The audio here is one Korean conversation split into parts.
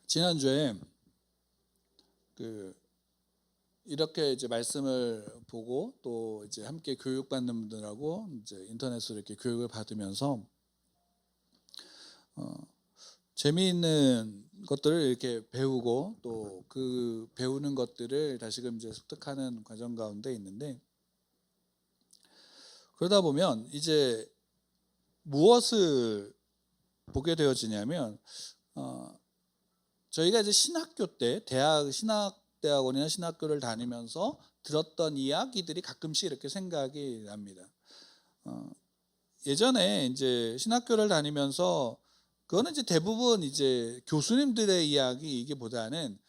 지난주에 그 이렇게 이제 말씀을 보고 또 이제 함께 교육받는 분들하고 이제 인터넷으로 이렇게 교육을 받으면서 재미있는 것들을 이렇게 배우고 또 그 배우는 것들을 다시금 이제 습득하는 과정 가운데 있는데, 그러다 보면 이제 무엇을 보게 되어지냐면 저희가 이제 신학교 때 신학대학원이나 신학교를 다니면서 들었던 이야기들이 가끔씩 이렇게 생각이 납니다. 예전에 이제 신학교를 다니면서 그거는 이제 대부분 이제 교수님들의 이야기이기보다는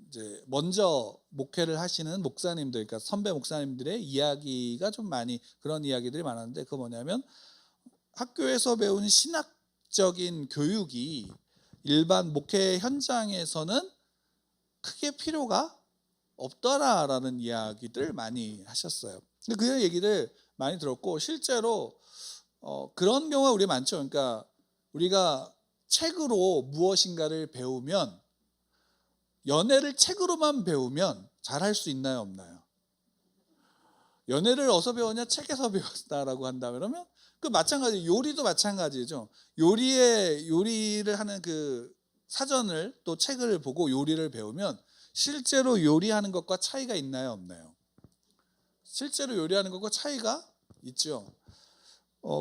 이제 먼저 목회를 하시는 목사님들, 그러니까 선배 목사님들의 이야기가 좀 많이, 그런 이야기들이 많았는데, 그거 뭐냐면 학교에서 배운 신학적인 교육이 일반 목회 현장에서는 크게 필요가 없더라라는 이야기들 많이 하셨어요. 그 얘기를 많이 들었고, 실제로 그런 경우가 우리 많죠. 그러니까 우리가 책으로 무엇인가를 배우면, 연애를 책으로만 배우면 잘할 수 있나요, 없나요? 연애를 어디서 배웠냐? 책에서 배웠다라고 한다 그러면 그 마찬가지, 요리도 마찬가지죠. 요리를 하는 그 사전을 또 책을 보고 요리를 배우면 실제로 요리하는 것과 차이가 있나요, 없나요? 실제로 요리하는 것과 차이가 있죠.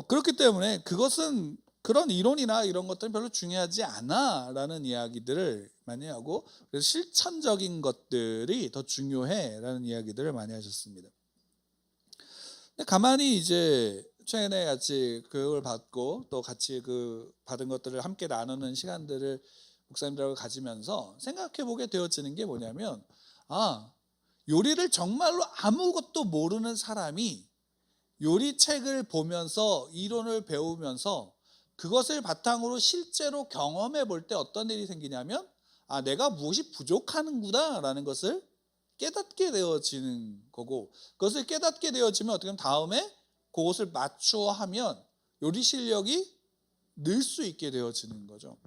그렇기 때문에 그것은, 그런 이론이나 이런 것들은 별로 중요하지 않아라는 이야기들을 많이 하고, 그래서 실천적인 것들이 더 중요해라는 이야기들을 많이 하셨습니다. 근데 가만히 이제 최근에 같이 교육을 받고 또 같이 그 받은 것들을 함께 나누는 시간들을 목사님들하고 가지면서 생각해 보게 되어지는 게 뭐냐면, 요리를 정말로 아무것도 모르는 사람이 요리책을 보면서 이론을 배우면서 그것을 바탕으로 실제로 경험해 볼 때 어떤 일이 생기냐면, 내가 무엇이 부족하는구나 라는 것을 깨닫게 되어지는 거고, 그것을 깨닫게 되어지면 어떻게 보면 다음에 그것을 맞추어 하면 요리 실력이 늘 수 있게 되어지는 거죠.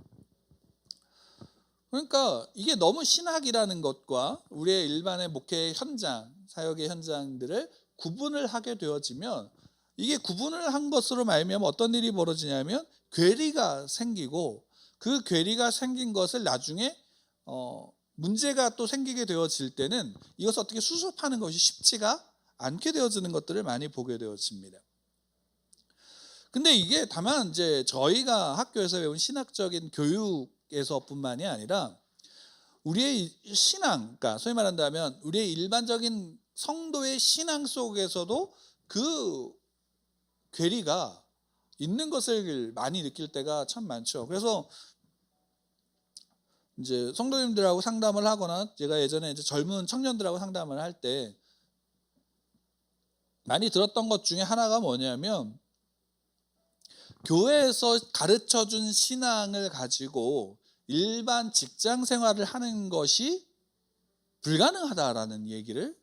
그러니까 이게 너무 신학이라는 것과 우리의 일반의 목회 현장, 사역의 현장들을 구분을 하게 되어지면, 이게 구분을 한 것으로 말미암아 어떤 일이 벌어지냐면 괴리가 생기고, 그 괴리가 생긴 것을 나중에 문제가 또 생기게 되어질 때는 이것을 어떻게 수습하는 것이 쉽지가 않게 되어지는 것들을 많이 보게 되어집니다. 근데 이게 다만 이제 저희가 학교에서 배운 신학적인 교육에서뿐만이 아니라 우리의 신앙, 그러니까 소위 말한다면 우리의 일반적인 성도의 신앙 속에서도 그 괴리가 있는 것을 많이 느낄 때가 참 많죠. 그래서 이제 성도님들하고 상담을 하거나, 제가 예전에 이제 젊은 청년들하고 상담을 할 때 많이 들었던 것 중에 하나가 뭐냐면, 교회에서 가르쳐 준 신앙을 가지고 일반 직장 생활을 하는 것이 불가능하다라는 얘기를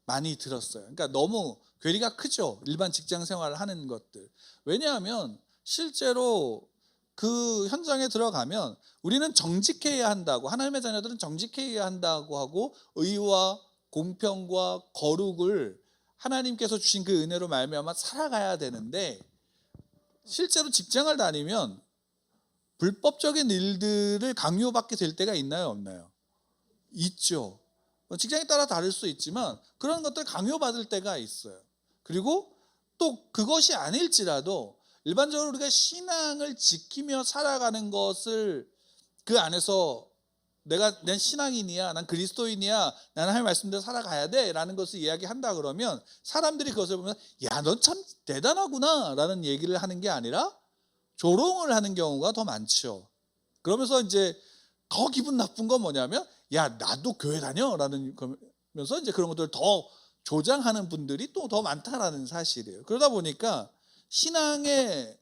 많이 들었어요. 그러니까 너무 괴리가 크죠, 일반 직장 생활을 하는 것들. 왜냐하면 실제로 그 현장에 들어가면 우리는 정직해야 한다고, 하나님의 자녀들은 정직해야 한다고 하고, 의와 공평과 거룩을 하나님께서 주신 그 은혜로 말미암아 살아가야 되는데, 실제로 직장을 다니면 불법적인 일들을 강요받게 될 때가 있나요, 없나요? 있죠. 직장에 따라 다를 수 있지만 그런 것들 강요받을 때가 있어요. 그리고 또 그것이 아닐지라도 일반적으로 우리가 신앙을 지키며 살아가는 것을, 그 안에서 난 신앙인이야, 난 그리스도인이야, 나는 하나님 말씀대로 살아가야 돼 라는 것을 이야기한다 그러면 사람들이 그것을 보면, 야, 넌 참 대단하구나 라는 얘기를 하는 게 아니라 조롱을 하는 경우가 더 많죠. 그러면서 이제 더 기분 나쁜 건 뭐냐면, 야, 나도 교회 다녀 라는, 그러면서 이제 그런 것들을 더 조장하는 분들이 또 더 많다라는 사실이에요. 그러다 보니까 신앙의,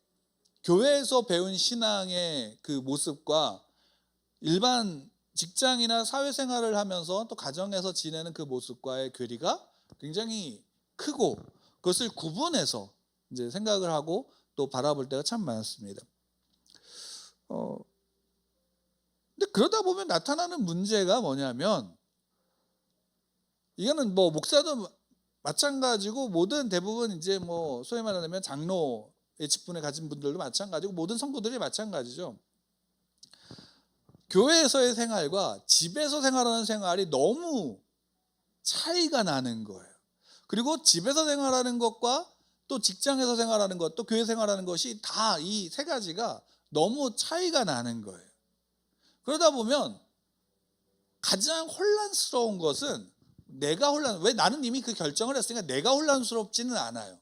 교회에서 배운 신앙의 그 모습과 일반 직장이나 사회생활을 하면서 또 가정에서 지내는 그 모습과의 괴리가 굉장히 크고, 그것을 구분해서 이제 생각을 하고 또 바라볼 때가 참 많습니다. 근데 그러다 보면 나타나는 문제가 뭐냐면, 이거는 뭐 목사도 마찬가지고 모든 대부분 이제 뭐 소위 말하면 장로의 직분을 가진 분들도 마찬가지고 모든 성도들이 마찬가지죠. 교회에서의 생활과 집에서 생활하는 생활이 너무 차이가 나는 거예요. 그리고 집에서 생활하는 것과 또 직장에서 생활하는 것, 또 교회 생활하는 것이 다 이 세 가지가 너무 차이가 나는 거예요. 그러다 보면 가장 혼란스러운 것은 왜 나는 이미 그 결정을 했으니까 내가 혼란스럽지는 않아요.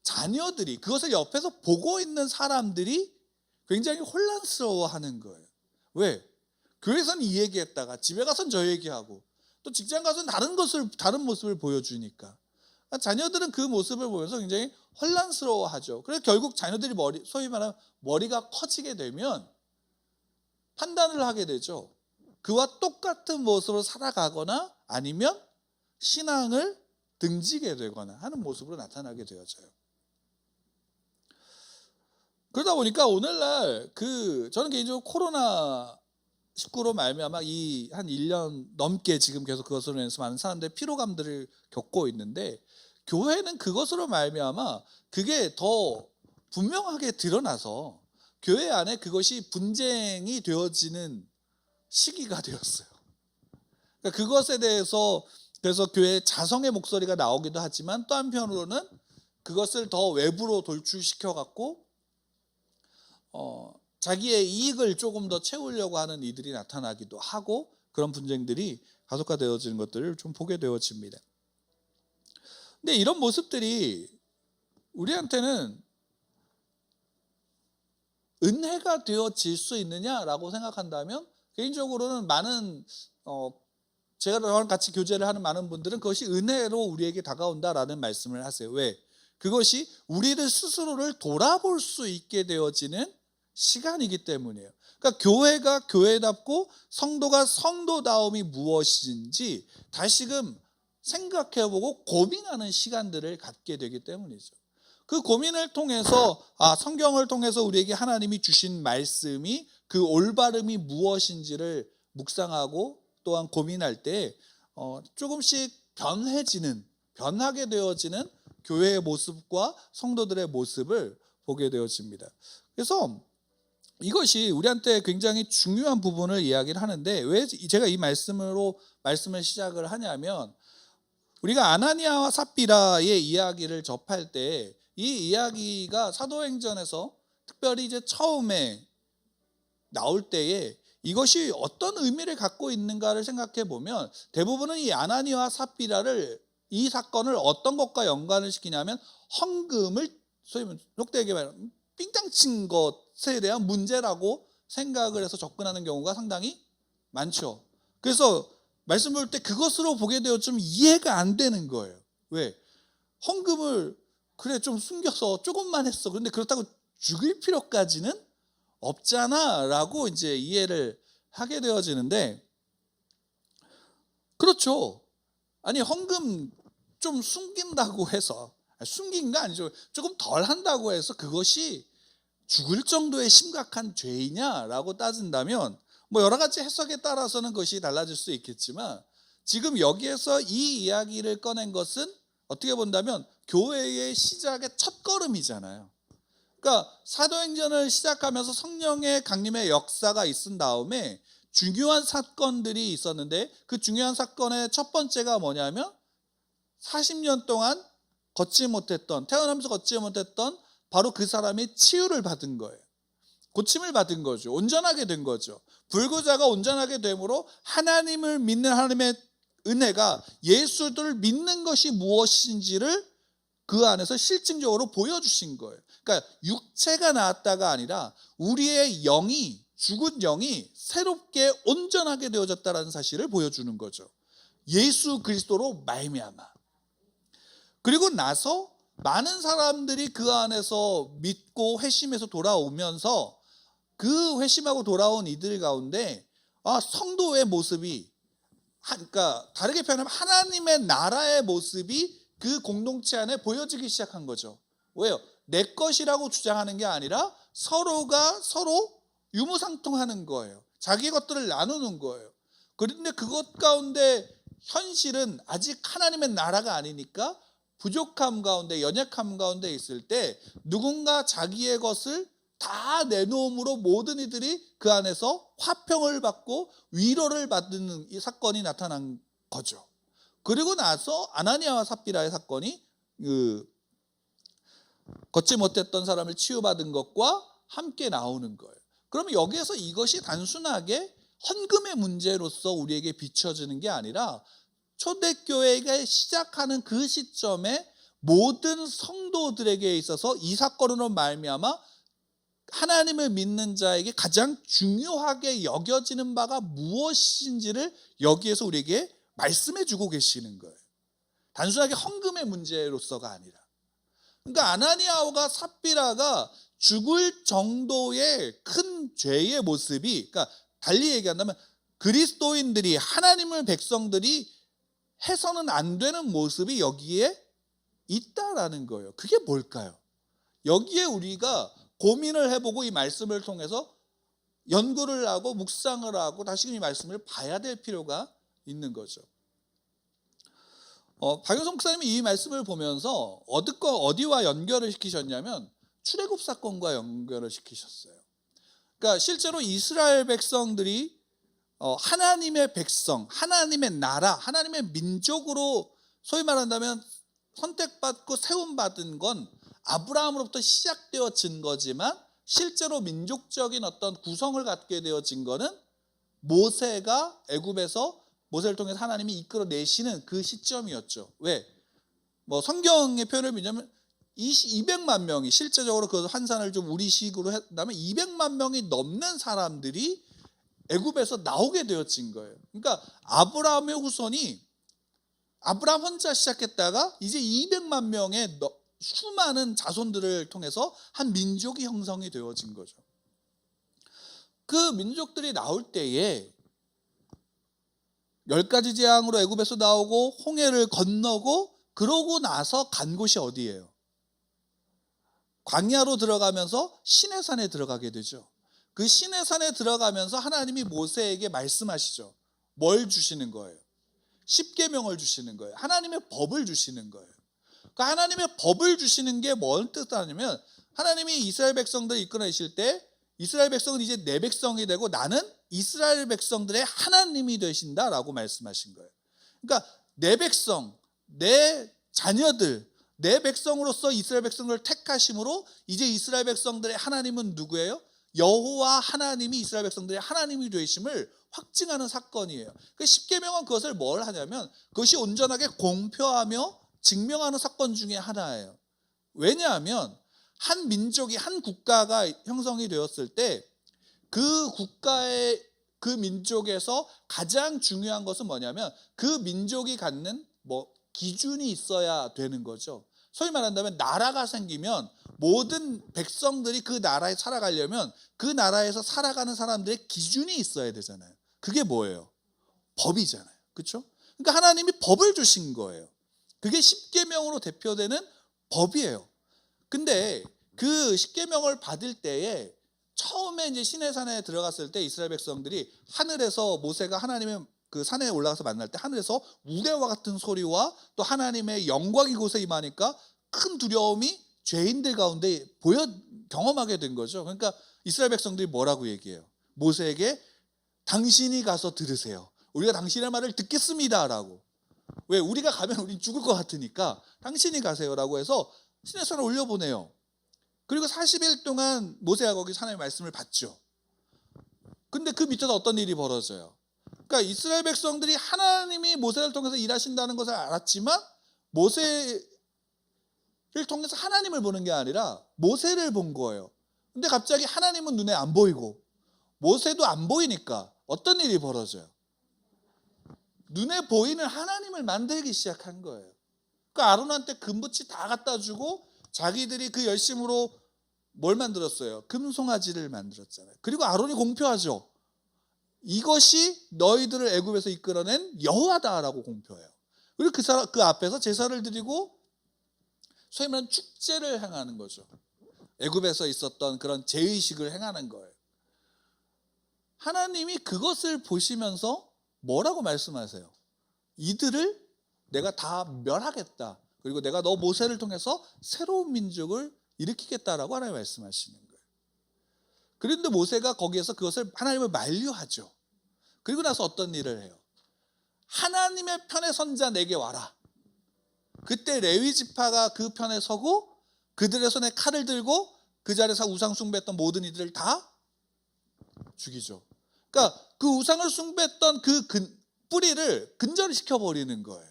자녀들이, 그것을 옆에서 보고 있는 사람들이 굉장히 혼란스러워하는 거예요. 왜? 교회에서는 이 얘기했다가 집에 가서는 저 얘기하고 또 직장 가서는 다른 모습을 보여주니까 자녀들은 그 모습을 보면서 굉장히 혼란스러워하죠. 그래서 결국 자녀들이 소위 말하면 머리가 커지게 되면 판단을 하게 되죠. 그와 똑같은 모습으로 살아가거나 아니면 신앙을 등지게 되거나 하는 모습으로 나타나게 되어져요. 그러다 보니까 오늘날 저는 개인적으로 코로나19로 말미암아 이 한 1년 넘게 지금 계속 그것으로 인해서 많은 사람들의 피로감들을 겪고 있는데, 교회는 그것으로 말미암아 그게 더 분명하게 드러나서 교회 안에 그것이 분쟁이 되어지는 시기가 되었어요. 그러니까 그것에 대해서 그래서 교회의 자성의 목소리가 나오기도 하지만 또 한편으로는 그것을 더 외부로 돌출시켜 갖고 자기의 이익을 조금 더 채우려고 하는 이들이 나타나기도 하고, 그런 분쟁들이 가속화되어지는 것들을 좀 보게 되어집니다. 근데 이런 모습들이 우리한테는 은혜가 되어질 수 있느냐라고 생각한다면, 개인적으로는 많은 제가 저랑 같이 교제를 하는 많은 분들은 그것이 은혜로 우리에게 다가온다라는 말씀을 하세요. 왜? 그것이 우리를 스스로를 돌아볼 수 있게 되어지는 시간이기 때문이에요. 그러니까 교회가 교회답고 성도가 성도다움이 무엇인지 다시금 생각해보고 고민하는 시간들을 갖게 되기 때문이죠. 그 고민을 통해서 성경을 통해서 우리에게 하나님이 주신 말씀이 그 올바름이 무엇인지를 묵상하고 또한 고민할 때 조금씩 변하게 되어지는 교회의 모습과 성도들의 모습을 보게 되어집니다. 그래서 이것이 우리한테 굉장히 중요한 부분을 이야기를 하는데, 왜 제가 이 말씀을 시작을 하냐면, 우리가 아나니아와 삽비라의 이야기를 접할 때 이 이야기가 사도행전에서 특별히 이제 처음에 나올 때에 이것이 어떤 의미를 갖고 있는가를 생각해 보면, 대부분은 이 아나니아와 삽비라를 이 사건을 어떤 것과 연관을 시키냐면 헌금을 소위 속되게 말하면 삥땅 친 것에 대한 문제라고 생각을 해서 접근하는 경우가 상당히 많죠. 그래서 말씀 볼 때 그것으로 보게 되어 좀 이해가 안 되는 거예요. 왜? 헌금을 그래 좀 숨겨서 조금만 했어. 그런데 그렇다고 죽일 필요까지는 없잖아 라고 이제 이해를 하게 되어지는데, 그렇죠. 아니 헌금 좀 숨긴다고 해서, 숨긴 거 아니죠. 조금 덜 한다고 해서 그것이 죽을 정도의 심각한 죄이냐라고 따진다면 뭐 여러 가지 해석에 따라서는 그것이 달라질 수 있겠지만, 지금 여기에서 이 이야기를 꺼낸 것은 어떻게 본다면 교회의 시작의 첫걸음이잖아요. 그러니까 사도행전을 시작하면서 성령의 강림의 역사가 있은 다음에 중요한 사건들이 있었는데, 그 중요한 사건의 첫 번째가 뭐냐면 40년 동안 태어나면서 걷지 못했던 바로 그 사람이 치유를 받은 거예요. 고침을 받은 거죠. 온전하게 된 거죠. 불구자가 온전하게 됨으로 하나님을 믿는 하나님의 은혜가 예수를 믿는 것이 무엇인지를 그 안에서 실증적으로 보여주신 거예요. 그러니까 육체가 나았다가 아니라 우리의 영이, 죽은 영이 새롭게 온전하게 되어졌다는 사실을 보여주는 거죠. 예수 그리스도로 말미암아. 그리고 나서 많은 사람들이 그 안에서 믿고 회심해서 돌아오면서 그 회심하고 돌아온 이들 가운데 성도의 모습이, 그러니까 다르게 표현하면 하나님의 나라의 모습이 그 공동체 안에 보여지기 시작한 거죠. 왜요? 내 것이라고 주장하는 게 아니라 서로가 서로 유무상통하는 거예요. 자기 것들을 나누는 거예요. 그런데 그것 가운데 현실은 아직 하나님의 나라가 아니니까 부족함 가운데, 연약함 가운데 있을 때 누군가 자기의 것을 다 내놓음으로 모든 이들이 그 안에서 화평을 받고 위로를 받는 이 사건이 나타난 거죠. 그리고 나서 아나니아와 삽비라의 사건이 걷지 못했던 사람을 치유받은 것과 함께 나오는 거예요. 그러면 여기에서 이것이 단순하게 헌금의 문제로서 우리에게 비춰지는 게 아니라 초대교회가 시작하는 그 시점에 모든 성도들에게 있어서 이 사건으로 말미암아 하나님을 믿는 자에게 가장 중요하게 여겨지는 바가 무엇인지를 여기에서 우리에게 말씀해 주고 계시는 거예요. 단순하게 헌금의 문제로서가 아니라. 그러니까 아나니아와 삽비라가 죽을 정도의 큰 죄의 모습이, 그러니까 달리 얘기한다면 그리스도인들이, 하나님의 백성들이 해서는 안 되는 모습이 여기에 있다라는 거예요. 그게 뭘까요? 여기에 우리가 고민을 해보고 이 말씀을 통해서 연구를 하고 묵상을 하고 다시 이 말씀을 봐야 될 필요가 있는 거죠. 박영성 목사님이 이 말씀을 보면서 어디와 연결을 시키셨냐면 출애굽 사건과 연결을 시키셨어요. 그러니까 실제로 이스라엘 백성들이 하나님의 백성, 하나님의 나라, 하나님의 민족으로 소위 말한다면 선택받고 세움받은 건 아브라함으로부터 시작되어진 거지만 실제로 민족적인 어떤 구성을 갖게 되어진 거는 모세가 애굽에서 모세를 통해서 하나님이 이끌어내시는 그 시점이었죠. 왜? 성경의 표현을 믿자면 200만 명이 실제적으로 그 환산을 좀 우리식으로 한다면 200만 명이 넘는 사람들이 애굽에서 나오게 되어진 거예요. 그러니까 아브라함의 후손이 아브라함 혼자 시작했다가 이제 200만 명의 수많은 자손들을 통해서 한 민족이 형성이 되어진 거죠. 그 민족들이 나올 때에 10가지 재앙으로 애굽에서 나오고 홍해를 건너고 그러고 나서 간 곳이 어디예요? 광야로 들어가면서 시내산에 들어가게 되죠. 그 시내산에 들어가면서 하나님이 모세에게 말씀하시죠. 뭘 주시는 거예요? 십계명을 주시는 거예요. 하나님의 법을 주시는 거예요. 그 하나님의 법을 주시는 게 뭔 뜻하냐면 하나님이 이스라엘 백성들을 이끌어내실 때 이스라엘 백성은 이제 내 백성이 되고 나는 이스라엘 백성들의 하나님이 되신다라고 말씀하신 거예요. 그러니까 내 백성, 내 자녀들, 내 백성으로서 이스라엘 백성을 택하심으로 이제 이스라엘 백성들의 하나님은 누구예요? 여호와 하나님이 이스라엘 백성들의 하나님이 되심을 확증하는 사건이에요. 그 십계명은 그것을 뭘 하냐면 그것이 온전하게 공표하며 증명하는 사건 중에 하나예요. 왜냐하면 한 민족이 한 국가가 형성이 되었을 때 그 국가의 그 민족에서 가장 중요한 것은 뭐냐면 그 민족이 갖는 기준이 있어야 되는 거죠. 소위 말한다면 나라가 생기면 모든 백성들이 그 나라에 살아가려면 그 나라에서 살아가는 사람들의 기준이 있어야 되잖아요. 그게 뭐예요? 법이잖아요. 그렇죠? 그러니까 하나님이 법을 주신 거예요. 그게 십계명으로 대표되는 법이에요. 근데 그 십계명을 받을 때에 처음에 이제 시내산에 들어갔을 때 이스라엘 백성들이 하늘에서 모세가 하나님의 그 산에 올라가서 만날 때 하늘에서 우레와 같은 소리와 또 하나님의 영광이 곳에 임하니까 큰 두려움이 죄인들 가운데 경험하게 된 거죠. 그러니까 이스라엘 백성들이 뭐라고 얘기해요? 모세에게 당신이 가서 들으세요. 우리가 당신의 말을 듣겠습니다라고. 왜? 우리가 가면 우린 죽을 것 같으니까 당신이 가세요라고 해서 시내산을 올려보내요. 그리고 40일 동안 모세가 거기 하나님의 말씀을 받죠. 근데 그 밑에서 어떤 일이 벌어져요? 그러니까 이스라엘 백성들이 하나님이 모세를 통해서 일하신다는 것을 알았지만 모세를 통해서 하나님을 보는 게 아니라 모세를 본 거예요. 근데 갑자기 하나님은 눈에 안 보이고 모세도 안 보이니까 어떤 일이 벌어져요? 눈에 보이는 하나님을 만들기 시작한 거예요. 그러니까 아론한테 금붙이 다 갖다 주고 자기들이 그 열심으로 뭘 만들었어요? 금송아지를 만들었잖아요. 그리고 아론이 공표하죠. 이것이 너희들을 애굽에서 이끌어낸 여호와다라고 공표해요. 그리고 그 앞에서 제사를 드리고 소위 말하는 축제를 행하는 거죠. 애굽에서 있었던 그런 제의식을 행하는 거예요. 하나님이 그것을 보시면서 뭐라고 말씀하세요? 이들을 내가 다 멸하겠다. 그리고 내가 너 모세를 통해서 새로운 민족을 일으키겠다라고 하나님 말씀하시는 거예요. 그런데 모세가 거기에서 그것을 하나님을 만류하죠. 그리고 나서 어떤 일을 해요? 하나님의 편에 선 자 내게 와라. 그때 레위 지파가 그 편에 서고 그들의 손에 칼을 들고 그 자리에서 우상 숭배했던 모든 이들을 다 죽이죠. 그러니까 그 우상을 숭배했던 그 뿌리를 근절시켜 버리는 거예요.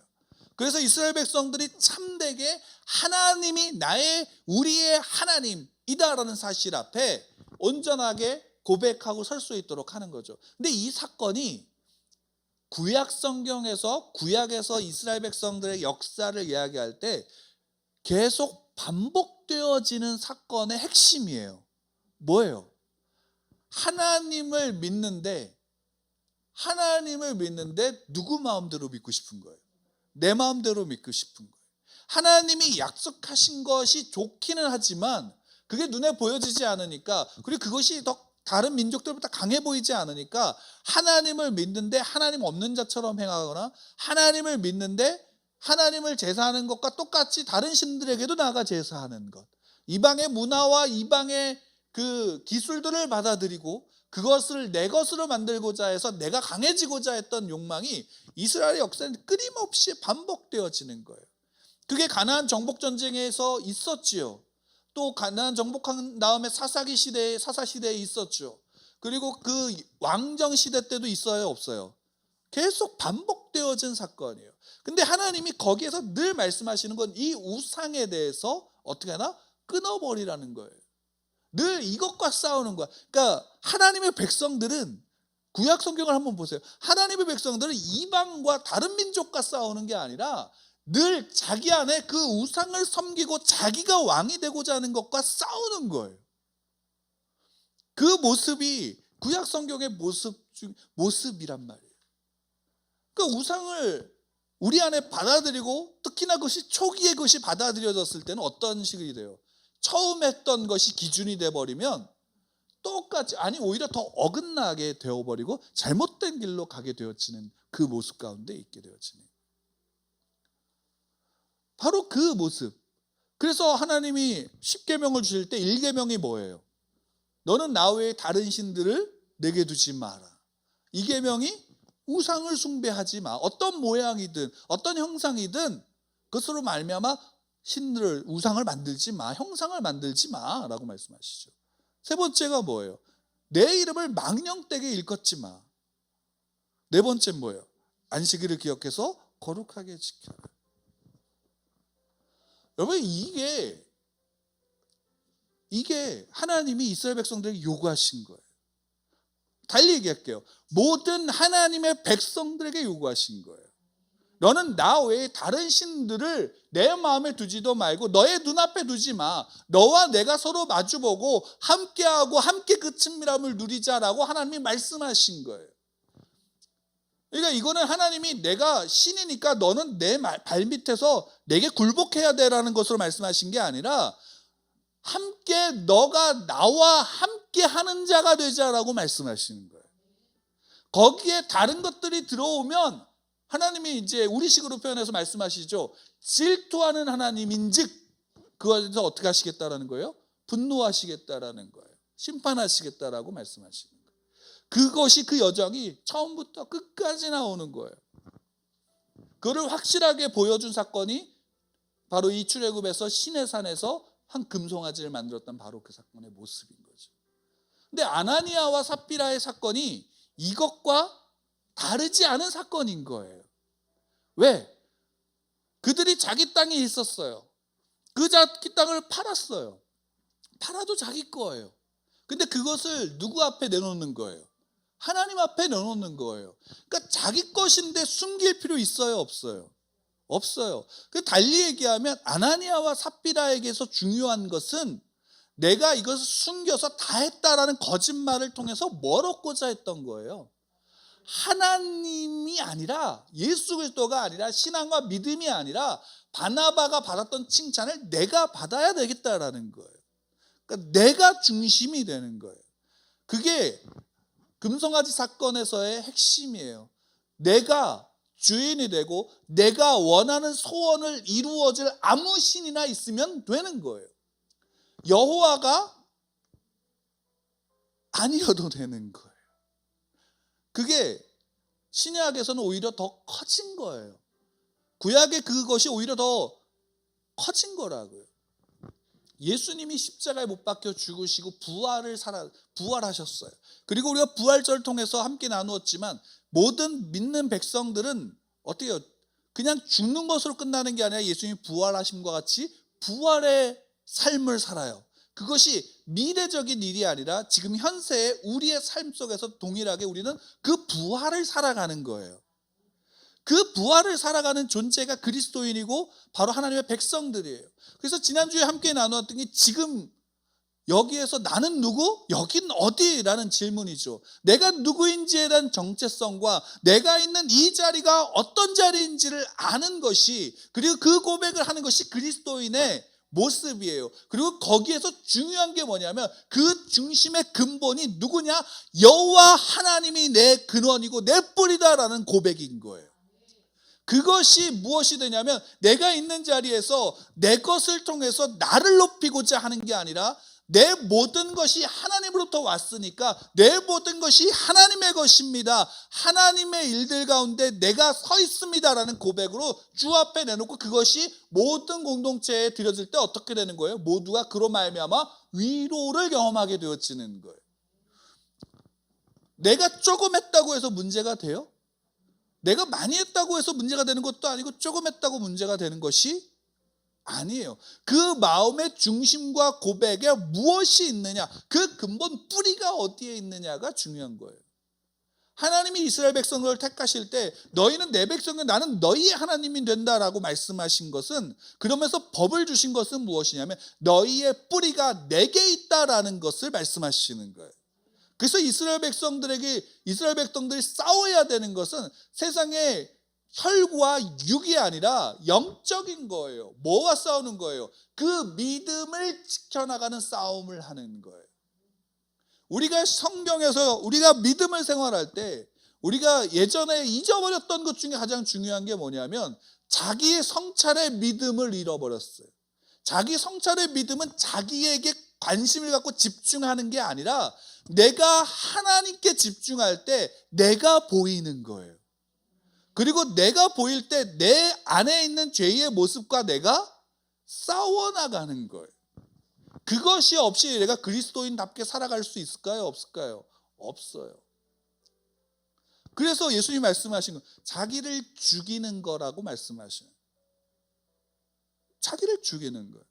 그래서 이스라엘 백성들이 참되게 하나님이 우리의 하나님이다라는 사실 앞에 온전하게 고백하고 설 수 있도록 하는 거죠. 근데 이 사건이 구약 성경에서 구약에서 이스라엘 백성들의 역사를 이야기할 때 계속 반복되어지는 사건의 핵심이에요. 뭐예요? 하나님을 믿는데 누구 마음대로 믿고 싶은 거예요? 내 마음대로 믿고 싶은 거예요. 하나님이 약속하신 것이 좋기는 하지만 그게 눈에 보여지지 않으니까, 그리고 그것이 더 다른 민족들보다 강해 보이지 않으니까 하나님을 믿는데 하나님 없는 자처럼 행하거나, 하나님을 믿는데 하나님을 제사하는 것과 똑같이 다른 신들에게도 나아가 제사하는 것, 이방의 문화와 이방의 그 기술들을 받아들이고 그것을 내 것으로 만들고자 해서 내가 강해지고자 했던 욕망이 이스라엘의 역사는 끊임없이 반복되어지는 거예요. 그게 가나안 정복 전쟁에서 있었지요. 또 가나안 정복한 다음에 사사 시대에 있었죠. 그리고 그 왕정 시대 때도 있어요, 없어요? 계속 반복되어진 사건이에요. 근데 하나님이 거기에서 늘 말씀하시는 건 이 우상에 대해서 어떻게 하나? 끊어버리라는 거예요. 늘 이것과 싸우는 거야. 그러니까 하나님의 백성들은, 구약 성경을 한번 보세요. 하나님의 백성들은 이방과 다른 민족과 싸우는 게 아니라 늘 자기 안에 그 우상을 섬기고 자기가 왕이 되고자 하는 것과 싸우는 거예요. 그 모습이 구약 성경의 모습이란 말이에요. 그 우상을 우리 안에 받아들이고, 특히나 그것이 초기에 그것이 받아들여졌을 때는 어떤 식이 돼요? 처음 했던 것이 기준이 돼버리면 똑같이, 아니 오히려 더 어긋나게 되어버리고 잘못된 길로 가게 되어지는 그 모습 가운데 있게 되어지는, 바로 그 모습. 그래서 하나님이 10계명을 주실 때 1계명이 뭐예요? 너는 나 외에 다른 신들을 내게 두지 마라. 2계명이 우상을 숭배하지 마. 어떤 모양이든 어떤 형상이든 그것으로 말미암아 신들을, 우상을 만들지 마, 형상을 만들지 마 라고 말씀하시죠. 세 번째가 뭐예요? 내 이름을 망령되게 일컫지 마. 네 번째는 뭐예요? 안식일을 기억해서 거룩하게 지켜라. 여러분, 이게 하나님이 이스라엘 백성들에게 요구하신 거예요. 달리 얘기할게요. 모든 하나님의 백성들에게 요구하신 거예요. 너는 나 외에 다른 신들을 내 마음에 두지도 말고 너의 눈앞에 두지 마. 너와 내가 서로 마주보고 함께하고 함께 그 친밀함을 누리자라고 하나님이 말씀하신 거예요. 그러니까 이거는 하나님이 내가 신이니까 너는 내 발밑에서 내게 굴복해야 되라는 것으로 말씀하신 게 아니라 함께 너가 나와 함께 하는 자가 되자라고 말씀하시는 거예요. 거기에 다른 것들이 들어오면 하나님이 이제 우리식으로 표현해서 말씀하시죠. 질투하는 하나님인즉 그것에서 어떻게 하시겠다라는 거예요? 분노하시겠다라는 거예요. 심판하시겠다라고 말씀하시는 거예요. 그것이, 그 여정이 처음부터 끝까지 나오는 거예요. 그걸 확실하게 보여준 사건이 바로 이 출애굽에서 시내산에서 한 금송아지를 만들었던 바로 그 사건의 모습인 거죠. 근데 아나니아와 삽비라의 사건이 이것과 다르지 않은 사건인 거예요. 왜? 그들이 자기 땅에 있었어요. 그 자기 땅을 팔았어요. 팔아도 자기 거예요. 근데 그것을 누구 앞에 내놓는 거예요? 하나님 앞에 내놓는 거예요. 그러니까 자기 것인데 숨길 필요 있어요, 없어요? 없어요. 달리 얘기하면 아나니아와 삽비라에게서 중요한 것은 내가 이것을 숨겨서 다 했다라는 거짓말을 통해서 뭘 얻고자 했던 거예요? 하나님이 아니라, 예수 그리스도가 아니라, 신앙과 믿음이 아니라 바나바가 받았던 칭찬을 내가 받아야 되겠다라는 거예요. 그러니까 내가 중심이 되는 거예요. 그게 금송아지 사건에서의 핵심이에요. 내가 주인이 되고 내가 원하는 소원을 이루어질 아무 신이나 있으면 되는 거예요. 여호와가 아니어도 되는 거예요. 그게 신약에서는 오히려 더 커진 거예요. 구약의 그것이 오히려 더 커진 거라고요. 예수님이 십자가에 못 박혀 죽으시고 부활하셨어요. 그리고 우리가 부활절을 통해서 함께 나누었지만 모든 믿는 백성들은 어떻게 해요? 그냥 죽는 것으로 끝나는 게 아니라 예수님이 부활하심과 같이 부활의 삶을 살아요. 그것이 미래적인 일이 아니라 지금 현세의 우리의 삶 속에서 동일하게 우리는 그 부활을 살아가는 거예요. 그 부활을 살아가는 존재가 그리스도인이고 바로 하나님의 백성들이에요. 그래서 지난주에 함께 나누었던 게 지금 여기에서 나는 누구? 여긴 어디? 라는 질문이죠. 내가 누구인지에 대한 정체성과 내가 있는 이 자리가 어떤 자리인지를 아는 것이, 그리고 그 고백을 하는 것이 그리스도인의 모습이에요. 그리고 거기에서 중요한 게 뭐냐면 그 중심의 근본이 누구냐? 여호와 하나님이 내 근원이고 내 뿌리다라는 고백인 거예요. 그것이 무엇이 되냐면 내가 있는 자리에서 내 것을 통해서 나를 높이고자 하는 게 아니라 내 모든 것이 하나님으로부터 왔으니까 내 모든 것이 하나님의 것입니다. 하나님의 일들 가운데 내가 서 있습니다라는 고백으로 주 앞에 내놓고 그것이 모든 공동체에 드려질 때 어떻게 되는 거예요? 모두가 그로 말미암아 위로를 경험하게 되어지는 거예요. 내가 조금 했다고 해서 문제가 돼요? 내가 많이 했다고 해서 문제가 되는 것도 아니고 조금 했다고 문제가 되는 것이 아니에요. 그 마음의 중심과 고백에 무엇이 있느냐, 그 근본 뿌리가 어디에 있느냐가 중요한 거예요. 하나님이 이스라엘 백성을 택하실 때 너희는 내 백성이고 나는 너희의 하나님이 된다라고 말씀하신 것은, 그러면서 법을 주신 것은 무엇이냐면 너희의 뿌리가 내게 있다라는 것을 말씀하시는 거예요. 그래서 이스라엘 백성들이 싸워야 되는 것은 세상의 혈과 육이 아니라 영적인 거예요. 뭐와 싸우는 거예요? 그 믿음을 지켜나가는 싸움을 하는 거예요. 우리가 성경에서 우리가 믿음을 생활할 때 우리가 예전에 잊어버렸던 것 중에 가장 중요한 게 뭐냐면 자기의 성찰의 믿음을 잃어버렸어요. 자기 성찰의 믿음은 자기에게 관심을 갖고 집중하는 게 아니라 내가 하나님께 집중할 때 내가 보이는 거예요. 그리고 내가 보일 때 내 안에 있는 죄의 모습과 내가 싸워나가는 거예요. 그것이 없이 내가 그리스도인답게 살아갈 수 있을까요? 없을까요? 없어요. 그래서 예수님이 말씀하신 건 자기를 죽이는 거라고 말씀하시는 거예요. 자기를 죽이는 거예요.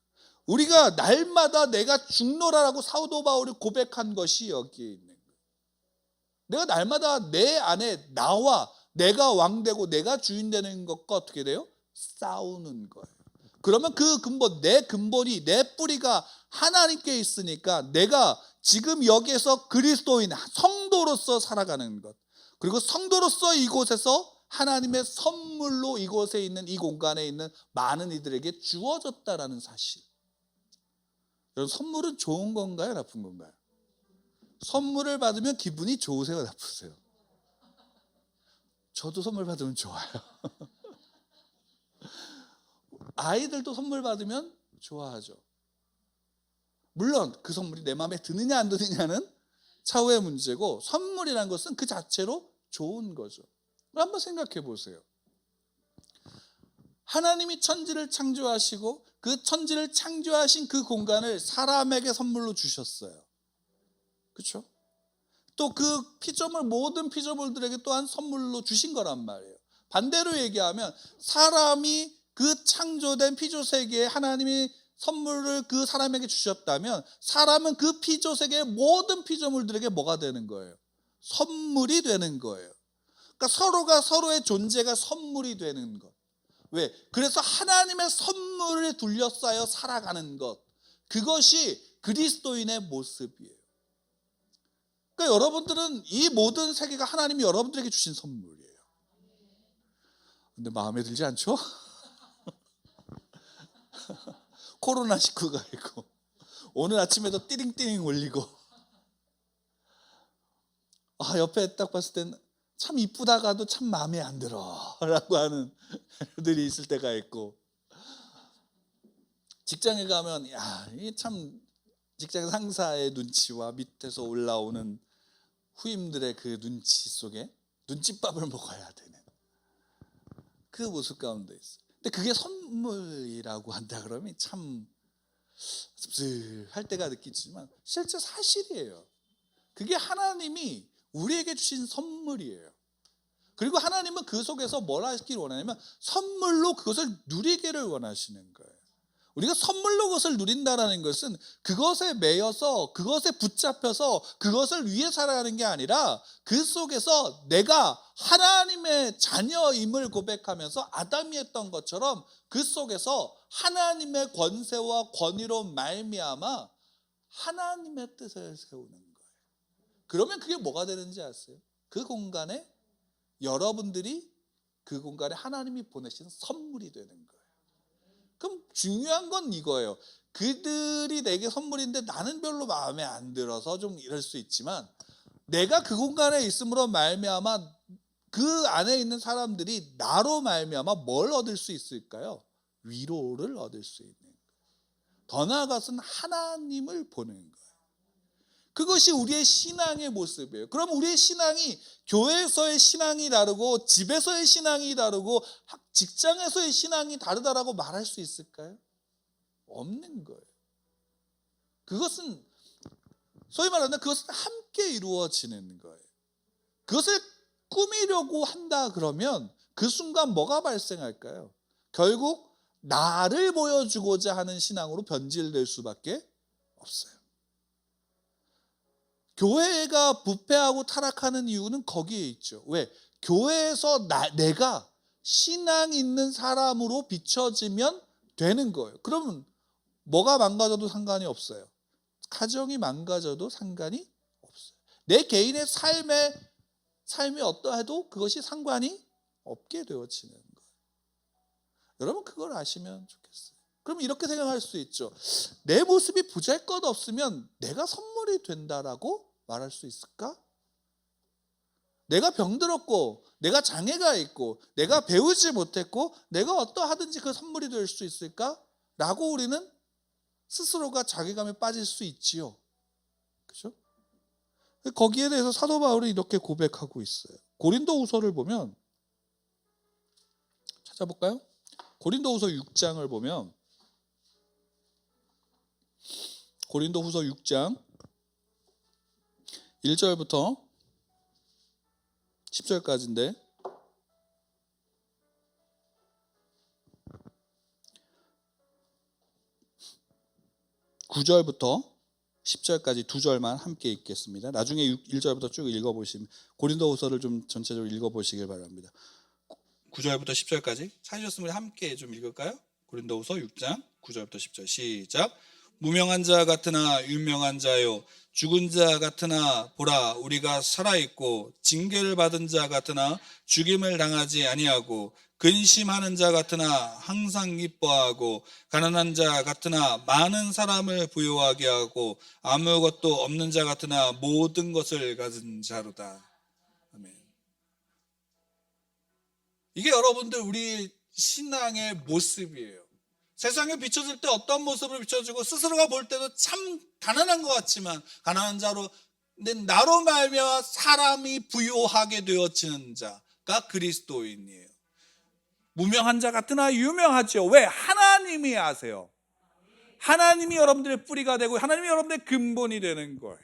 우리가 날마다 내가 죽노라라고 사도 바울이 고백한 것이 여기에 있는 거예요. 내가 날마다 내 안에 나와 내가 왕되고 내가 주인 되는 것과 어떻게 돼요? 싸우는 거예요. 그러면 그 근본, 내 근본이, 내 뿌리가 하나님께 있으니까 내가 지금 여기에서 그리스도인, 성도로서 살아가는 것, 그리고 성도로서 이곳에서 하나님의 선물로 이곳에 있는 이 공간에 있는 많은 이들에게 주어졌다라는 사실. 여러분, 선물은 좋은 건가요? 나쁜 건가요? 선물을 받으면 기분이 좋으세요? 나쁘세요? 저도 선물 받으면 좋아요. 아이들도 선물 받으면 좋아하죠. 물론 그 선물이 내 마음에 드느냐 안 드느냐는 차후의 문제고, 선물이라는 것은 그 자체로 좋은 거죠. 한번 생각해 보세요. 하나님이 천지를 창조하시고 그 천지를 창조하신 그 공간을 사람에게 선물로 주셨어요. 그렇죠? 또 그 피조물, 모든 피조물들에게 또한 선물로 주신 거란 말이에요. 반대로 얘기하면 사람이 그 창조된 피조 세계에 하나님이 선물을 그 사람에게 주셨다면 사람은 그 피조 세계의 모든 피조물들에게 뭐가 되는 거예요? 선물이 되는 거예요. 그러니까 서로가 서로의 존재가 선물이 되는 것. 왜? 그래서 하나님의 선물을 둘러싸여 살아가는 것, 그것이 그리스도인의 모습이에요. 그러니까 여러분들은 이 모든 세계가 하나님이 여러분들에게 주신 선물이에요. 근데 마음에 들지 않죠? 코로나19가 있고 오늘 아침에도 띠링띠링 울리고, 옆에 딱 봤을 때는 참 이쁘다가도 참 마음에 안 들어라고 하는 애들이 있을 때가 있고, 직장에 가면 이게 참 직장 상사의 눈치와 밑에서 올라오는 후임들의 그 눈치 속에 눈칫밥을 먹어야 되는 그 모습 가운데 있어요. 근데 그게 선물이라고 한다 그러면 참 씁쓸할 때가 느끼지만 실제 사실이에요. 그게 하나님이 우리에게 주신 선물이에요. 그리고 하나님은 그 속에서 뭘 하시길 원하냐면 선물로 그것을 누리기를 원하시는 거예요. 우리가 선물로 그것을 누린다는 것은 그것에 매여서 그것에 붙잡혀서 그것을 위해 살아가는 게 아니라 그 속에서 내가 하나님의 자녀임을 고백하면서 아담이 했던 것처럼 그 속에서 하나님의 권세와 권위로 말미암아 하나님의 뜻을 세우는 거예요. 그러면 그게 뭐가 되는지 아세요? 그 공간에 여러분들이 그 공간에 하나님이 보내신 선물이 되는 거예요. 그럼 중요한 건 이거예요. 그들이 내게 선물인데 나는 별로 마음에 안 들어서 좀 이럴 수 있지만 내가 그 공간에 있음으로 말미암아 그 안에 있는 사람들이 나로 말미암아 뭘 얻을 수 있을까요? 위로를 얻을 수 있는 거예요. 더 나아가서는 하나님을 보는 거예요. 그것이 우리의 신앙의 모습이에요. 그럼 우리의 신앙이 교회에서의 신앙이 다르고 집에서의 신앙이 다르고 직장에서의 신앙이 다르다라고 말할 수 있을까요? 없는 거예요. 그것은 소위 말하는 그것은 함께 이루어지는 거예요. 그것을 꾸미려고 한다 그러면 그 순간 뭐가 발생할까요? 결국 나를 보여주고자 하는 신앙으로 변질될 수밖에 없어요. 교회가 부패하고 타락하는 이유는 거기에 있죠. 왜? 교회에서 내가 신앙 있는 사람으로 비춰지면 되는 거예요. 그러면 뭐가 망가져도 상관이 없어요. 가정이 망가져도 상관이 없어요. 내 개인의 삶이 어떠해도 그것이 상관이 없게 되어지는 거예요. 여러분 그걸 아시면 좋겠어요. 그럼 이렇게 생각할 수 있죠. 내 모습이 보잘것없으면 내가 선물이 된다라고 말할 수 있을까? 내가 병들었고 내가 장애가 있고 내가 배우지 못했고 내가 어떠하든지 그 선물이 될 수 있을까? 라고 우리는 스스로가 자괴감에 빠질 수 있지요. 그렇죠? 거기에 대해서 사도 바울이 이렇게 고백하고 있어요. 고린도후서를 보면 찾아볼까요? 고린도후서 6장을 보면 고린도후서 6장 1절부터 10절까지인데 9절부터 10절까지 두 절만 함께 읽겠습니다. 나중에 1절부터 쭉 읽어보시면 고린도후서를 좀 전체적으로 읽어보시길 바랍니다. 9절부터 10절까지 찾으셨으면 함께 좀 읽을까요? 고린도후서 6장 9절부터 10절 시작. 무명한 자 같으나 유명한 자요 죽은 자 같으나 보라 우리가 살아있고 징계를 받은 자 같으나 죽임을 당하지 아니하고 근심하는 자 같으나 항상 기뻐하고 가난한 자 같으나 많은 사람을 부유하게 하고 아무것도 없는 자 같으나 모든 것을 가진 자로다. 아멘. 이게 여러분들 우리 신앙의 모습이에요. 세상에 비춰질 때 어떤 모습을 비춰주고 스스로가 볼 때도 참 가난한 것 같지만 가난한 자로 나로 말미암아 사람이 부유하게 되어지는 자가 그리스도인이에요. 무명한 자 같으나 유명하죠. 왜? 하나님이 아세요. 하나님이 여러분들의 뿌리가 되고 하나님이 여러분들의 근본이 되는 거예요.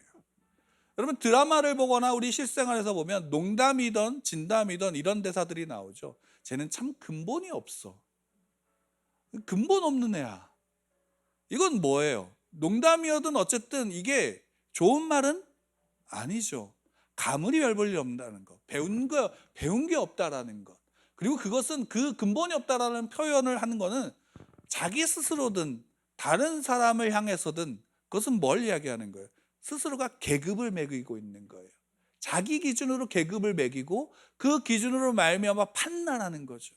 여러분 드라마를 보거나 우리 실생활에서 보면 농담이든 진담이든 이런 대사들이 나오죠. 쟤는 참 근본이 없어. 근본 없는 애야. 이건 뭐예요? 농담이어든 어쨌든 이게 좋은 말은 아니죠. 가물이 별 볼일 없다는 것, 배운 게 없다라는 것. 그리고 그것은 그 근본이 없다라는 표현을 하는 것은 자기 스스로든 다른 사람을 향해서든 그것은 뭘 이야기하는 거예요? 스스로가 계급을 매기고 있는 거예요. 자기 기준으로 계급을 매기고 그 기준으로 말미암아 판단하는 거죠.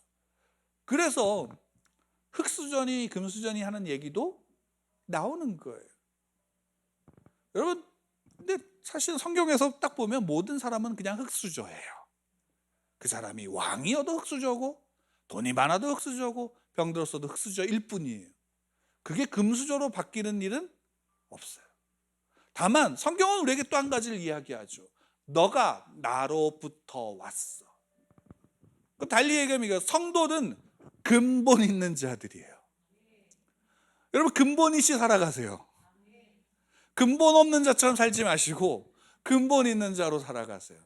그래서 흙수저니 금수저니 하는 얘기도 나오는 거예요. 여러분, 근데 사실 성경에서 딱 보면 모든 사람은 그냥 흙수저예요. 그 사람이 왕이어도 흙수저고 돈이 많아도 흙수저고 병들었어도 흙수저일 뿐이에요. 그게 금수저로 바뀌는 일은 없어요. 다만 성경은 우리에게 또 한 가지를 이야기하죠. 너가 나로부터 왔어. 그럼 달리 얘기하면 성도는 근본 있는 자들이에요. 여러분 근본이시 살아가세요. 근본 없는 자처럼 살지 마시고 근본 있는 자로 살아가세요.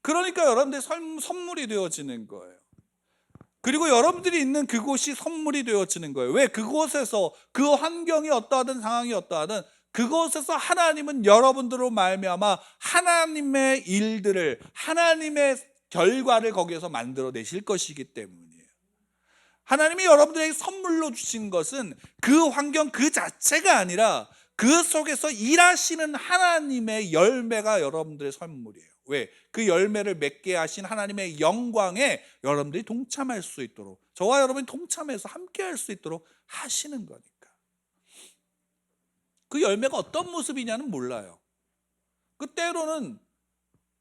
그러니까 여러분들의 선물이 되어지는 거예요. 그리고 여러분들이 있는 그곳이 선물이 되어지는 거예요. 왜? 그곳에서 그 환경이 어떠하든 상황이 어떠하든 그곳에서 하나님은 여러분들로 말미암아 하나님의 일들을, 하나님의 결과를 거기에서 만들어내실 것이기 때문이에요. 하나님이 여러분들에게 선물로 주신 것은 그 환경 그 자체가 아니라 그 속에서 일하시는 하나님의 열매가 여러분들의 선물이에요. 왜? 그 열매를 맺게 하신 하나님의 영광에 여러분들이 동참할 수 있도록, 저와 여러분이 동참해서 함께 할 수 있도록 하시는 거니까. 그 열매가 어떤 모습이냐는 몰라요. 그 때로는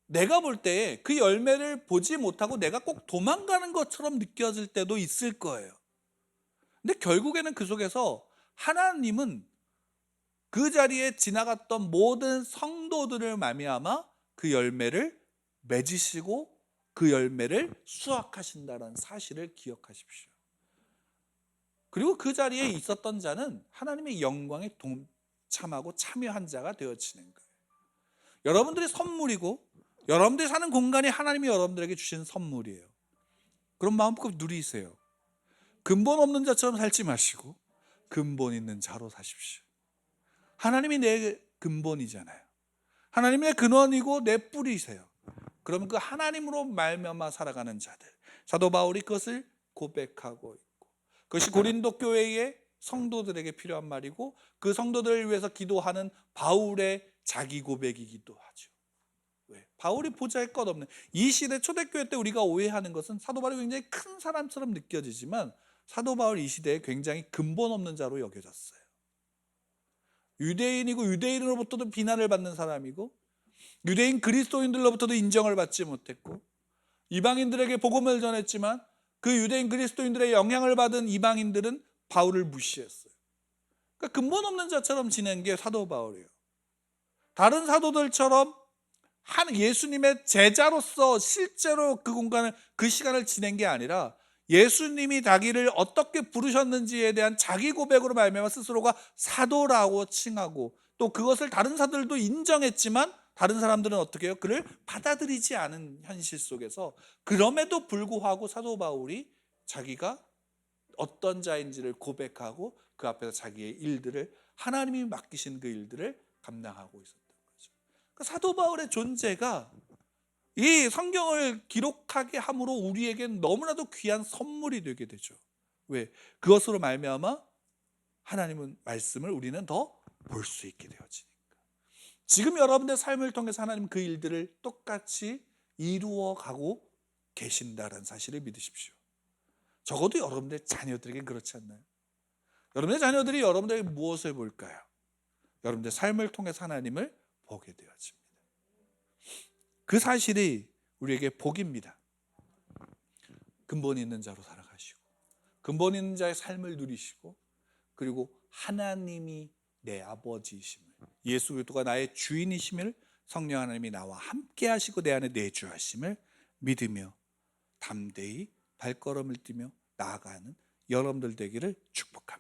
내가 볼 때 그 열매를 보지 못하고 내가 꼭 도망가는 것처럼 느껴질 때도 있을 거예요. 근데 결국에는 그 속에서 하나님은 그 자리에 지나갔던 모든 성도들을 말미암아 그 열매를 맺으시고 그 열매를 수확하신다는 사실을 기억하십시오. 그리고 그 자리에 있었던 자는 하나님의 영광에 동참하고 참여한 자가 되어지는 거예요. 여러분들의 선물이고 여러분들이 사는 공간이 하나님이 여러분들에게 주신 선물이에요. 그런 마음껏 누리세요. 근본 없는 자처럼 살지 마시고 근본 있는 자로 사십시오. 하나님이 내 근본이잖아요. 하나님이 내 근원이고 내 뿌리세요. 그러면 그 하나님으로 말미암아 살아가는 자들, 사도 바울이 그것을 고백하고 있고, 그것이 고린도 교회의 성도들에게 필요한 말이고 그 성도들을 위해서 기도하는 바울의 자기 고백이기도 하죠. 왜? 바울이 보잘 것 없는 이 시대 초대교회 때 우리가 오해하는 것은 사도 바울이 굉장히 큰 사람처럼 느껴지지만 사도 바울 이 시대에 굉장히 근본 없는 자로 여겨졌어요. 유대인이고 유대인으로부터도 비난을 받는 사람이고 유대인 그리스도인들로부터도 인정을 받지 못했고 이방인들에게 복음을 전했지만 그 유대인 그리스도인들의 영향을 받은 이방인들은 바울을 무시했어요. 그러니까 근본 없는 자처럼 지낸 게 사도 바울이에요. 다른 사도들처럼 예수님의 제자로서 실제로 그 공간을, 그 시간을 지낸 게 아니라 예수님이 자기를 어떻게 부르셨는지에 대한 자기 고백으로 말미암아 스스로가 사도라고 칭하고 또 그것을 다른 사도들도 인정했지만 다른 사람들은 어떻게 해요? 그를 받아들이지 않은 현실 속에서 그럼에도 불구하고 사도 바울이 자기가 어떤 자인지를 고백하고 그 앞에서 자기의 일들을, 하나님이 맡기신 그 일들을 감당하고 있었던 거죠. 그러니까 사도 바울의 존재가 이 성경을 기록하게 함으로 우리에겐 너무나도 귀한 선물이 되게 되죠. 왜? 그것으로 말미암아 하나님은 말씀을 우리는 더 볼 수 있게 되어지니까. 지금 여러분의 삶을 통해서 하나님 그 일들을 똑같이 이루어 가고 계신다는 사실을 믿으십시오. 적어도 여러분의 자녀들에겐 그렇지 않나요? 여러분의 자녀들이 여러분들에게 무엇을 볼까요? 여러분의 삶을 통해서 하나님을 보게 되어집니다. 그 사실이 우리에게 복입니다. 근본 있는 자로 살아가시고 근본 있는 자의 삶을 누리시고 그리고 하나님이 내 아버지이심을, 예수 그리스도가 나의 주인이심을, 성령 하나님이 나와 함께 하시고 내 안에 내주하심을 믿으며 담대히 발걸음을 뛰며 나아가는 여러분들 되기를 축복합니다.